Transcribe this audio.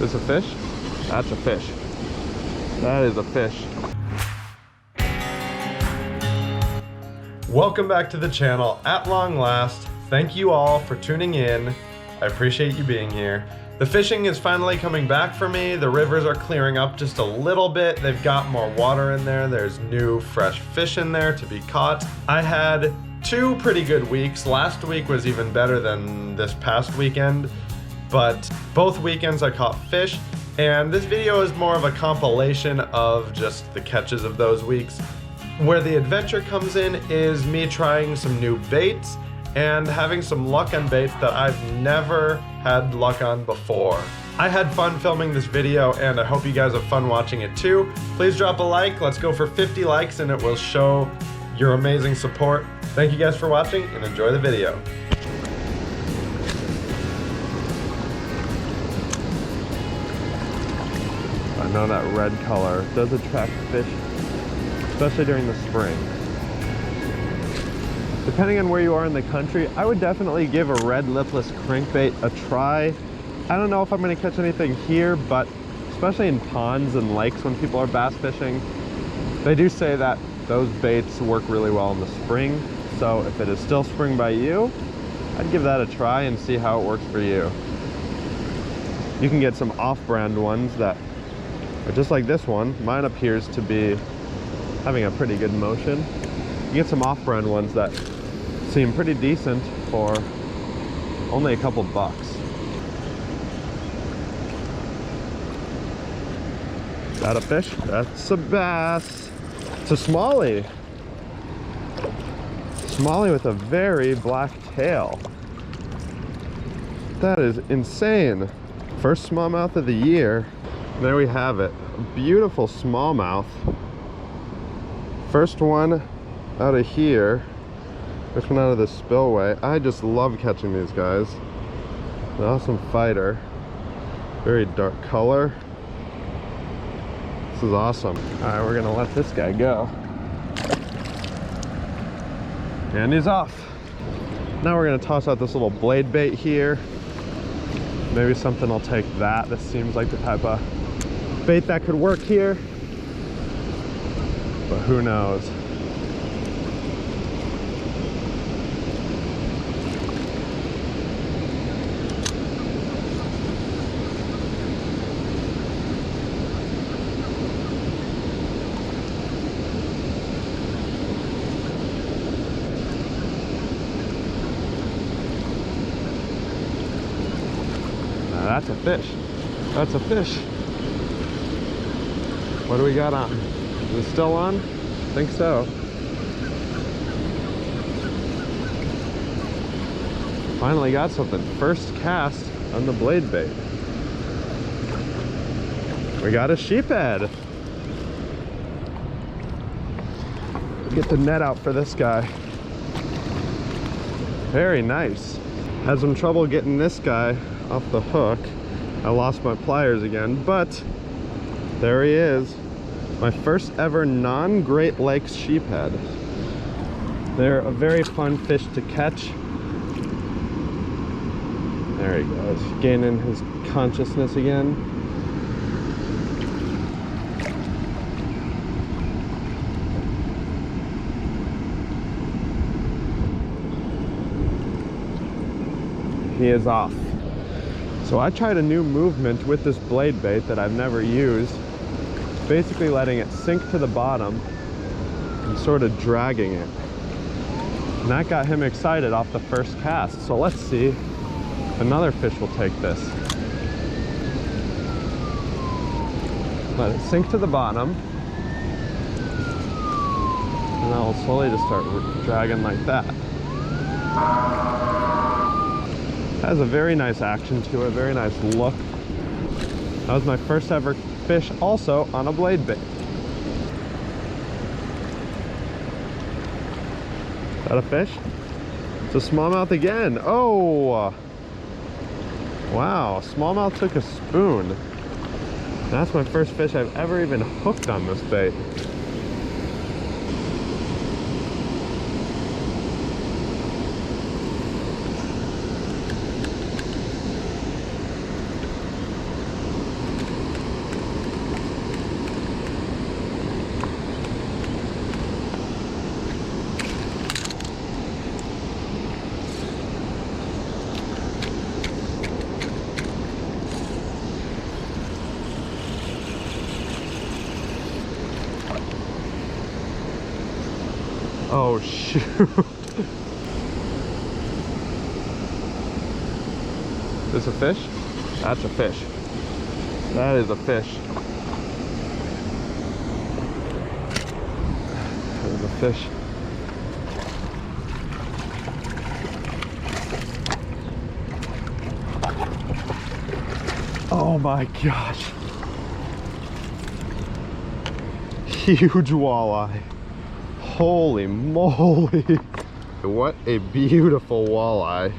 This a fish? That's a fish. That is a fish. Welcome back to the channel at long last. Thank you all for tuning in. I appreciate you being here. The fishing is finally coming back for me. The rivers are clearing up just a little bit. They've got more water in there. There's new fresh fish in there to be caught. I had 2 pretty good weeks. Last week was even better than this past weekend, but both weekends I caught fish, and this video is more of a compilation of just the catches of those weeks. Where the adventure comes in is me trying some new baits and having some luck on baits that I've never had luck on before. I had fun filming this video and I hope you guys have fun watching it too. Please drop a like. Let's go for 50 likes and it will show your amazing support. Thank you guys for watching and enjoy the video. I know that red color does attract fish, especially during the spring. Depending on where you are in the country, I would definitely give a red lipless crankbait a try. I don't know if I'm going to catch anything here, but especially in ponds and lakes when people are bass fishing, they do say that those baits work really well in the spring. So if it is still spring by you, I'd give that a try and see how it works for you. You can get some off-brand ones that are just like this one. Mine appears to be having a pretty good motion. You get some off-brand ones that seem pretty decent for only a couple bucks. Is that a fish? That's a bass. It's a smallie. Smallie with a very black tail. That is insane. First smallmouth of the year. There we have it. A beautiful smallmouth. First one out of here. First one out of the spillway. I just love catching these guys. An awesome fighter. Very dark color. This is awesome. Alright, we're gonna let this guy go. And he's off. Now we're gonna toss out this little blade bait here. Maybe something will take that. This seems like the type of bait that could work here. But who knows? That's a fish. That's a fish. What do we got on? Is it still on? I think so. Finally got something. First cast on the blade bait. We got a sheephead. Get the net out for this guy. Very nice. Had some trouble getting this guy off the hook. I lost my pliers again, but there he is. My first ever non-Great Lakes sheephead. They're a very fun fish to catch. There he goes, gaining his consciousness again. He is off. So I tried a new movement with this blade bait that I've never used. Basically letting it sink to the bottom and sort of dragging it. And that got him excited off the first cast. So let's see if another fish will take this. Let it sink to the bottom. And I'll slowly just start dragging like that. Has a very nice action to it, very nice look. That was my first ever fish also on a blade bait. Is that a fish? It's a smallmouth again. Oh! Wow, smallmouth took a spoon. That's my first fish I've ever even hooked on this bait. Oh shoot. This a fish? That's a fish. That is a fish. There's a fish. Oh my gosh. Huge walleye. Holy moly. What a beautiful walleye.